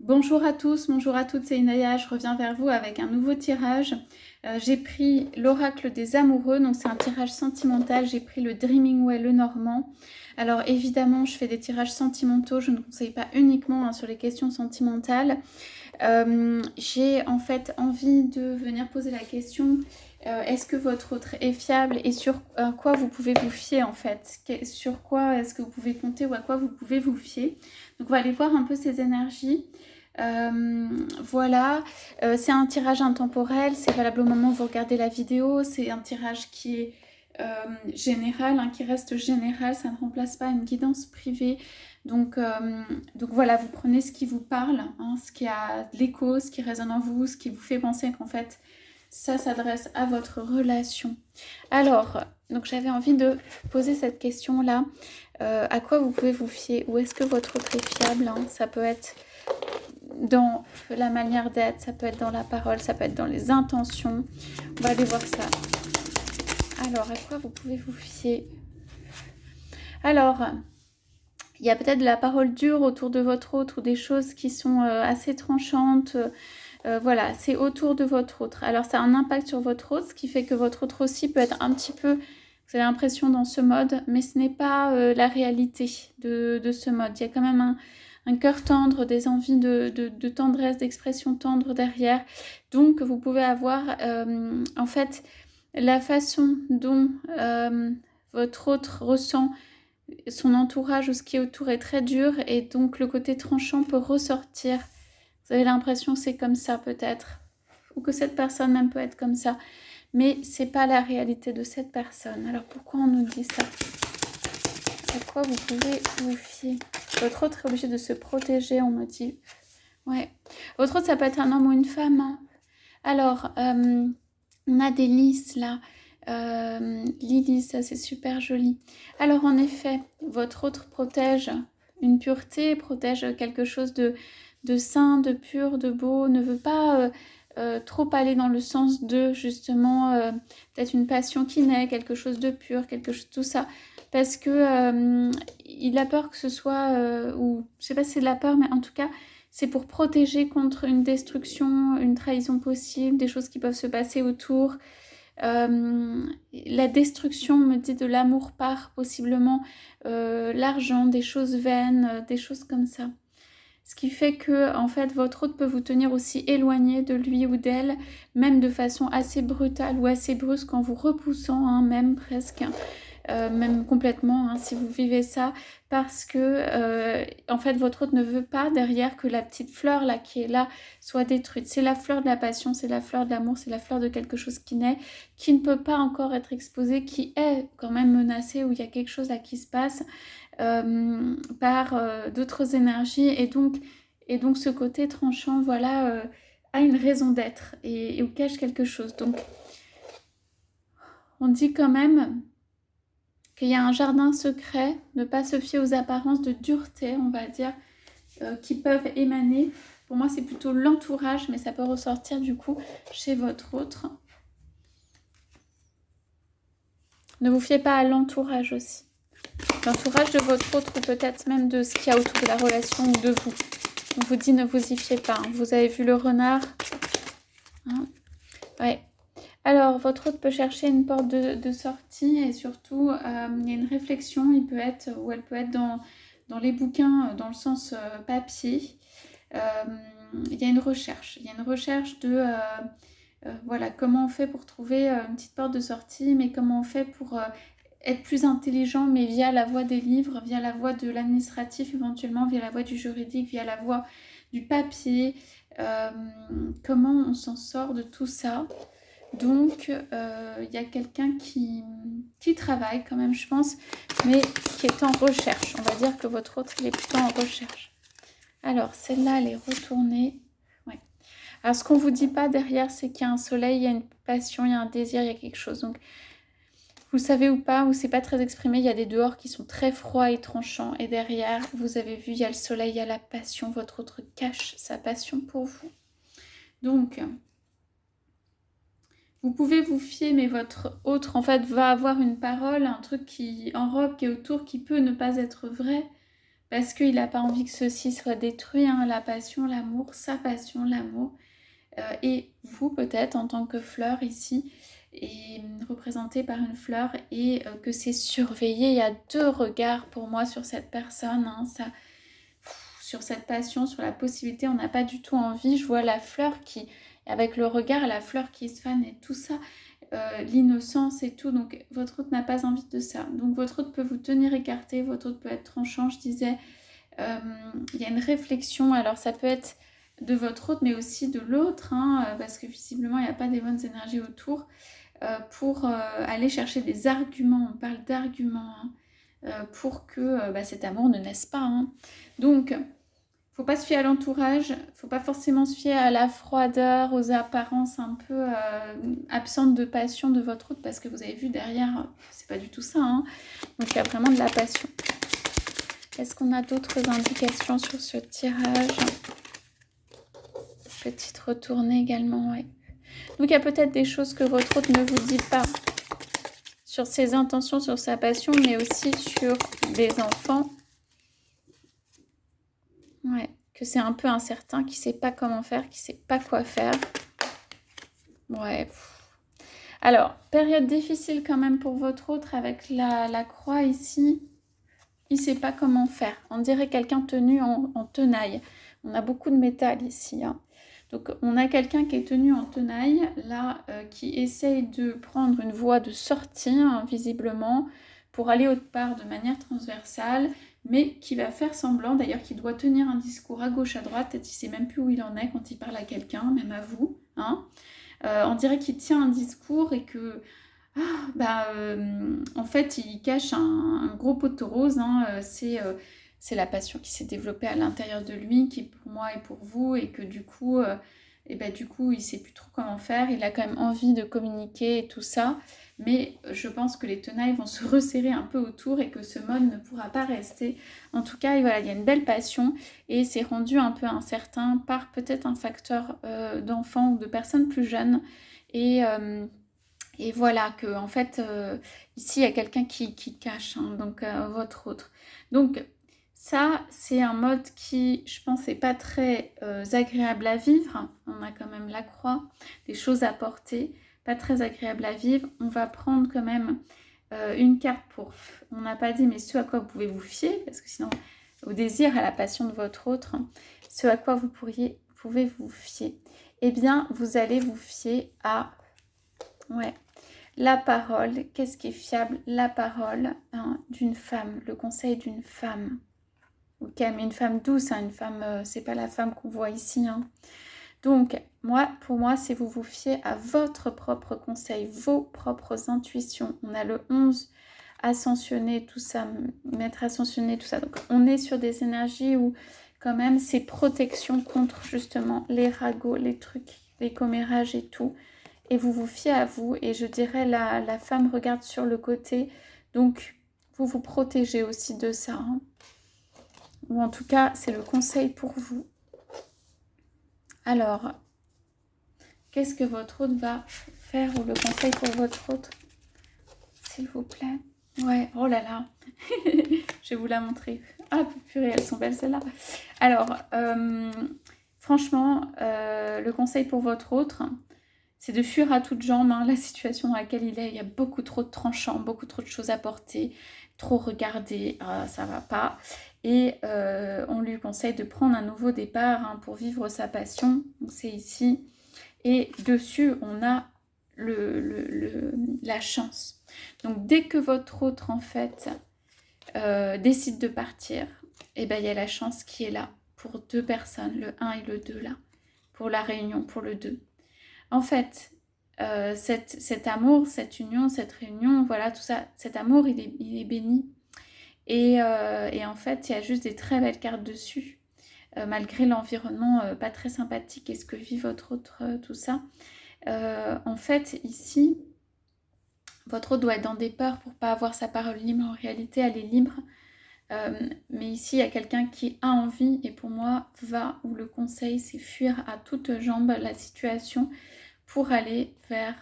Bonjour à tous, bonjour à toutes, c'est Inaya, je reviens vers vous avec un nouveau tirage. J'ai pris l'oracle des amoureux, donc c'est un tirage sentimental, j'ai pris le Dreaming Way, le normand. Alors évidemment, je fais des tirages sentimentaux, je ne conseille pas uniquement sur les questions sentimentales. J'ai en fait envie de venir poser la question, est-ce que votre autre est fiable et sur quoi vous pouvez vous fier en fait? Sur quoi est-ce que vous pouvez compter ou à quoi vous pouvez vous fier? Donc on va aller voir un peu ces énergies. Voilà, c'est un tirage intemporel, c'est valable au moment où vous regardez la vidéo, c'est un tirage qui est général, qui reste général, ça ne remplace pas une guidance privée. Donc voilà, vous prenez ce qui vous parle, ce qui a de l'écho, ce qui résonne en vous, ce qui vous fait penser qu'en fait ça s'adresse à votre relation. Alors, donc j'avais envie de poser cette question-là, à quoi vous pouvez vous fier? Où est-ce que votre autre est fiable? Ça peut être dans la manière d'être, ça peut être dans la parole, ça peut être dans les intentions. On va aller voir ça. Alors, à quoi vous pouvez vous fier? Alors, il y a peut-être de la parole dure autour de votre autre ou des choses qui sont assez tranchantes. Voilà, c'est autour de votre autre. Alors, ça a un impact sur votre autre, ce qui fait que votre autre aussi peut être un petit peu, vous avez l'impression, dans ce mode, mais ce n'est pas la réalité de ce mode. Il y a quand même un cœur tendre, des envies de tendresse, d'expression tendre derrière. Donc, vous pouvez avoir, en fait, la façon dont votre autre ressent son entourage ou ce qui est autour est très dur et donc le côté tranchant peut ressortir. Vous avez l'impression que c'est comme ça peut-être, ou que cette personne même peut être comme ça, mais c'est pas la réalité de cette personne. Alors pourquoi on nous dit ça? À quoi vous pouvez vous fier? Votre autre est obligé de se protéger, on me dit. Ouais. Votre autre, ça peut être un homme ou une femme. Alors, on a des lys là. Lily, ça c'est super joli. Alors en effet, votre autre protège une pureté, protège quelque chose de sain, de pur, de beau, ne veut pas trop aller dans le sens de justement peut-être une passion qui naît, quelque chose de pur, quelque chose, tout ça. Parce que il a peur que ce soit, ou je sais pas si c'est de la peur, mais en tout cas, c'est pour protéger contre une destruction, une trahison possible, des choses qui peuvent se passer autour. La destruction, me dit, de l'amour par possiblement l'argent, des choses vaines, des choses comme ça. Ce qui fait que, en fait, votre autre peut vous tenir aussi éloigné de lui ou d'elle, même de façon assez brutale ou assez brusque, en vous repoussant, même presque. Même complètement, si vous vivez ça, parce que en fait votre autre ne veut pas derrière que la petite fleur là qui est là soit détruite. C'est la fleur de la passion, c'est la fleur de l'amour, c'est la fleur de quelque chose qui naît, qui ne peut pas encore être exposé, qui est quand même menacé, où il y a quelque chose là qui se passe par d'autres énergies, et donc ce côté tranchant, voilà, a une raison d'être et où cache quelque chose. Donc on dit quand même qu'il y a un jardin secret, ne pas se fier aux apparences de dureté, on va dire, qui peuvent émaner. Pour moi, c'est plutôt l'entourage, mais ça peut ressortir du coup chez votre autre. Ne vous fiez pas à l'entourage aussi. L'entourage de votre autre ou peut-être même de ce qu'il y a autour de la relation ou de vous. On vous dit ne vous y fiez pas. Vous avez vu le renard, ouais. Alors, votre autre peut chercher une porte de sortie et surtout, il y a une réflexion, il peut être, ou elle peut être dans les bouquins, dans le sens papier. Il y a une recherche. Il y a une recherche de, voilà, comment on fait pour trouver une petite porte de sortie, mais comment on fait pour être plus intelligent, mais via la voie des livres, via la voie de l'administratif éventuellement, via la voie du juridique, via la voie du papier. Comment on s'en sort de tout ça? Donc, y a quelqu'un qui travaille quand même, je pense, mais qui est en recherche. On va dire que votre autre, il est plutôt en recherche. Alors, celle-là, elle est retournée. Ouais. Alors, ce qu'on ne vous dit pas derrière, c'est qu'il y a un soleil, il y a une passion, il y a un désir, il y a quelque chose. Donc, vous le savez ou pas, ou c'est pas très exprimé, il y a des dehors qui sont très froids et tranchants. Et derrière, vous avez vu, il y a le soleil, il y a la passion. Votre autre cache sa passion pour vous. Donc, vous pouvez vous fier, mais votre autre, en fait, va avoir une parole, un truc qui enrobe, qui est autour, qui peut ne pas être vrai, parce qu'il n'a pas envie que ceci soit détruit, hein, la passion, l'amour, sa passion, l'amour. Et vous, peut-être, en tant que fleur ici, et représenté par une fleur, et que c'est surveillé. Il y a 2 regards pour moi sur cette personne, hein, sur cette passion, sur la possibilité, on n'a pas du tout envie. Je vois la fleur qui, avec le regard, la fleur qui se fane et tout ça, l'innocence et tout. Donc votre hôte n'a pas envie de ça. Donc votre hôte peut vous tenir écarté, votre hôte peut être tranchant, je disais. Il y a une réflexion, alors ça peut être de votre hôte, mais aussi de l'autre, hein, parce que visiblement il n'y a pas des bonnes énergies autour, pour aller chercher des arguments, on parle d'arguments, hein, pour que cet amour ne naisse pas. Hein. Donc, faut pas se fier à l'entourage, faut pas forcément se fier à la froideur, aux apparences un peu absentes de passion de votre hôte, parce que vous avez vu derrière, c'est pas du tout ça. Hein. Donc il y a vraiment de la passion. Est-ce qu'on a d'autres indications sur ce tirage? Petite retournée également, oui. Donc il y a peut-être des choses que votre hôte ne vous dit pas sur ses intentions, sur sa passion, mais aussi sur des enfants. Ouais, que c'est un peu incertain, qui ne sait pas comment faire, qui ne sait pas quoi faire. Ouais. Alors, période difficile quand même pour votre autre avec la croix ici. Il ne sait pas comment faire. On dirait quelqu'un tenu en tenaille. On a beaucoup de métal ici. Hein. Donc, on a quelqu'un qui est tenu en tenaille, là, qui essaye de prendre une voie de sortie, hein, visiblement, pour aller autre part de manière transversale, mais qui va faire semblant, d'ailleurs, qu'il doit tenir un discours à gauche, à droite. Peut-être qu'il ne sait même plus où il en est quand il parle à quelqu'un, même à vous. Hein. On dirait qu'il tient un discours et que... en fait, il cache un gros poteau rose. Hein, c'est la passion qui s'est développée à l'intérieur de lui, qui pour moi et pour vous, et que du coup, il ne sait plus trop comment faire. Il a quand même envie de communiquer et tout ça, mais je pense que les tenailles vont se resserrer un peu autour et que ce mode ne pourra pas rester. En tout cas, voilà, il y a une belle passion et c'est rendu un peu incertain par peut-être un facteur d'enfants ou de personnes plus jeunes. Et voilà, que en fait, ici, il y a quelqu'un qui cache, hein, donc votre autre. Donc, ça, c'est un mode qui, je pense, n'est pas très agréable à vivre. On a quand même la croix, des choses à porter, pas très agréable à vivre. On va prendre quand même une carte pour... On n'a pas dit, mais ce à quoi vous pouvez vous fier, parce que sinon, au désir, à la passion de votre autre, hein, ce à quoi vous pouvez vous fier. Eh bien, vous allez vous fier à... Ouais. La parole, qu'est-ce qui est fiable? La parole, hein, d'une femme, le conseil d'une femme. Ok, mais une femme douce, hein, une femme, c'est pas la femme qu'on voit ici. Hein. Donc, pour moi, c'est vous fiez à votre propre conseil, vos propres intuitions. On a le 11, ascensionner, tout ça, maître ascensionné, tout ça. Donc, on est sur des énergies où, quand même, c'est protection contre, justement, les ragots, les trucs, les commérages et tout. Et vous vous fiez à vous. Et je dirais, la femme regarde sur le côté. Donc, vous vous protégez aussi de ça. Hein. Ou en tout cas, c'est le conseil pour vous. Alors, qu'est-ce que votre hôte va faire ou le conseil pour votre hôte? S'il vous plaît. Ouais, oh là là. Je vais vous la montrer. Ah, purée, elles sont belles celles-là. Alors, franchement, le conseil pour votre autre, c'est de fuir à toutes jambes hein, la situation dans laquelle il est. Il y a beaucoup trop de tranchants, beaucoup trop de choses à porter, trop regarder, ça va pas. Et on lui conseille de prendre un nouveau départ hein, pour vivre sa passion. C'est ici. Et dessus, on a la chance. Donc, dès que votre autre, en fait, décide de partir, eh ben, il y a la chance qui est là pour 2 personnes, le 1 et le 2 là, pour la réunion, pour le 2. En fait, cet amour, cette union, cette réunion, voilà, tout ça, cet amour, il est béni. Et en fait, il y a juste des très belles cartes dessus, malgré l'environnement pas très sympathique et ce que vit votre autre, tout ça. En fait, ici, votre autre doit être dans des peurs pour ne pas avoir sa parole libre. En réalité, elle est libre. Mais ici, il y a quelqu'un qui a envie et pour moi, va où le conseil, c'est fuir à toutes jambes la situation pour aller vers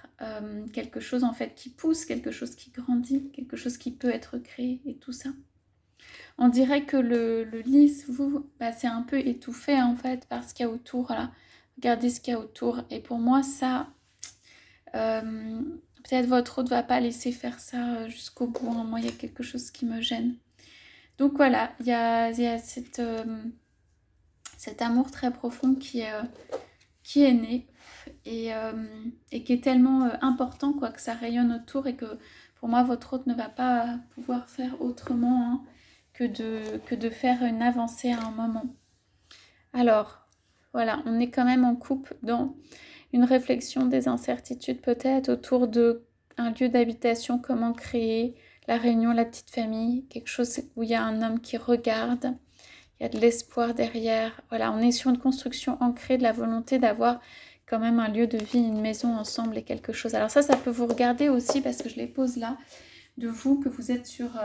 quelque chose en fait qui pousse, quelque chose qui grandit, quelque chose qui peut être créé et tout ça. On dirait que le lys, vous, bah, c'est un peu étouffé en fait par ce qu'il y a autour. Là. Regardez ce qu'il y a autour. Et pour moi, ça, peut-être votre hôte ne va pas laisser faire ça jusqu'au bout. Hein. Moi, il y a quelque chose qui me gêne. Donc voilà, il y a cet amour très profond qui est né et qui est tellement important quoi, que ça rayonne autour et que pour moi, votre hôte ne va pas pouvoir faire autrement hein, que de faire une avancée à un moment. Alors, voilà, on est quand même en couple dans une réflexion des incertitudes peut-être autour d'un lieu d'habitation, comment créer la réunion, la petite famille, quelque chose où il y a un homme qui regarde, il y a de l'espoir derrière. Voilà, on est sur une construction ancrée de la volonté d'avoir quand même un lieu de vie, une maison ensemble et quelque chose. Alors ça peut vous regarder aussi parce que je les pose là, de vous, que vous êtes sur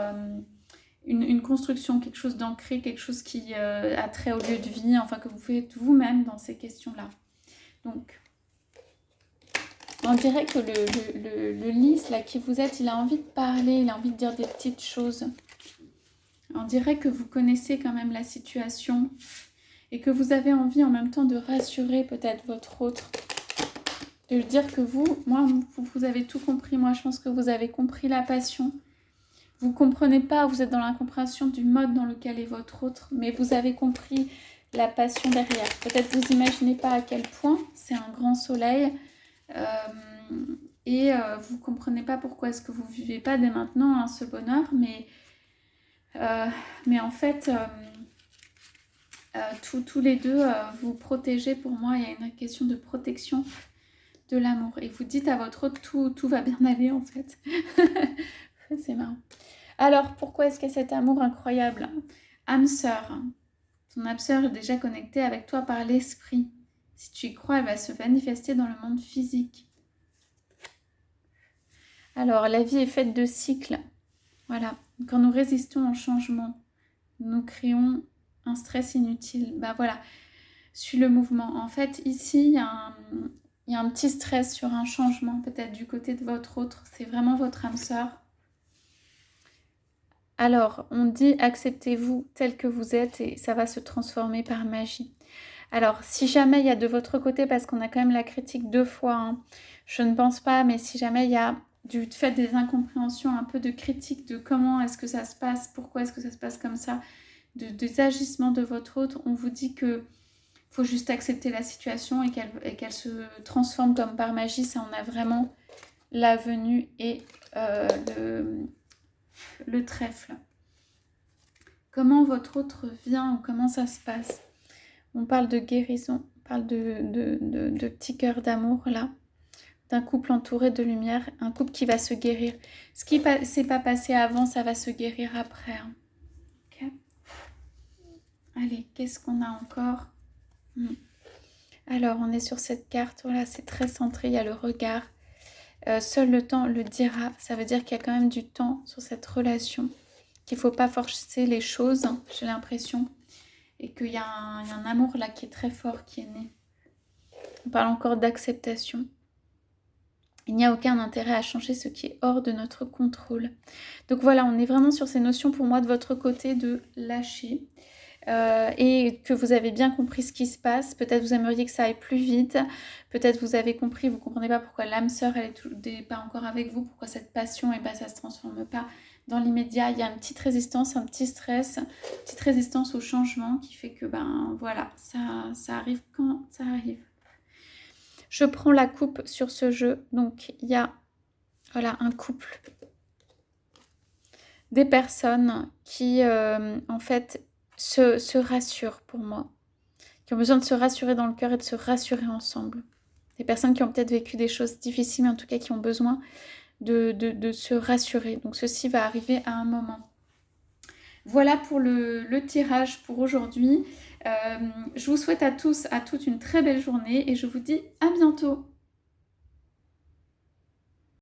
une construction, quelque chose d'ancré, quelque chose qui a trait au lieu de vie, enfin que vous faites vous-même dans ces questions-là. Donc, on dirait que le lys, là, qui vous êtes, il a envie de parler, il a envie de dire des petites choses. On dirait que vous connaissez quand même la situation et que vous avez envie en même temps de rassurer peut-être votre autre. De lui dire que vous avez tout compris. Moi, je pense que vous avez compris la passion. Vous ne comprenez pas, vous êtes dans l'incompréhension du mode dans lequel est votre autre, mais vous avez compris la passion derrière. Peut-être vous n'imaginez pas à quel point c'est un grand soleil et vous ne comprenez pas pourquoi est-ce que vous ne vivez pas dès maintenant hein, ce bonheur, mais en fait, tous les deux, vous protégez. Pour moi, il y a une question de protection de l'amour. Et vous dites à votre autre, tout va bien aller en fait. C'est marrant. Alors, pourquoi est-ce qu'il y a cet amour incroyable? Âme sœur. Ton âme sœur est déjà connectée avec toi par l'esprit. Si tu y crois, elle va se manifester dans le monde physique. Alors, la vie est faite de cycles. Voilà. Quand nous résistons au changement, nous créons un stress inutile. Bah voilà, suis le mouvement. En fait, ici, il y a un petit stress sur un changement, peut-être du côté de votre autre. C'est vraiment votre âme sœur. Alors, on dit acceptez-vous tel que vous êtes et ça va se transformer par magie. Alors, si jamais il y a de votre côté, parce qu'on a quand même la critique 2 fois, hein, je ne pense pas, mais si jamais il y a du fait des incompréhensions, un peu de critique de comment est-ce que ça se passe, pourquoi est-ce que ça se passe comme ça, des agissements de votre autre, on vous dit que faut juste accepter la situation et qu'elle se transforme comme par magie. Ça, on a vraiment la venue et le trèfle. Comment votre autre vient ou comment ça se passe? On parle de guérison, on parle de petits cœurs d'amour là, d'un couple entouré de lumière, un couple qui va se guérir. Ce qui ne s'est pas passé avant, ça va se guérir après. Hein. Okay. Allez, qu'est-ce qu'on a encore? Alors, on est sur cette carte, voilà, c'est très centré, il y a le regard. Seul le temps le dira, ça veut dire qu'il y a quand même du temps sur cette relation, qu'il ne faut pas forcer les choses, hein, j'ai l'impression, et qu'il y a un amour là qui est très fort, qui est né. On parle encore d'acceptation. Il n'y a aucun intérêt à changer ce qui est hors de notre contrôle. Donc voilà, on est vraiment sur ces notions pour moi de votre côté de lâcher. Et que vous avez bien compris ce qui se passe. Peut-être vous aimeriez que ça aille plus vite. Peut-être vous avez compris, vous ne comprenez pas pourquoi l'âme sœur, elle n'est pas encore avec vous. Pourquoi cette passion, ça ne se transforme pas dans l'immédiat. Il y a une petite résistance, un petit stress, une petite résistance au changement qui fait que, voilà, ça arrive quand ça arrive. Je prends la coupe sur ce jeu. Donc, il y a, voilà, un couple. Des personnes qui, en fait, se rassurent pour moi, qui ont besoin de se rassurer dans le cœur et de se rassurer ensemble. Des personnes qui ont peut-être vécu des choses difficiles, mais en tout cas qui ont besoin de se rassurer. Donc ceci va arriver à un moment. Voilà pour le tirage pour aujourd'hui. Je vous souhaite à tous, à toutes une très belle journée et je vous dis à bientôt.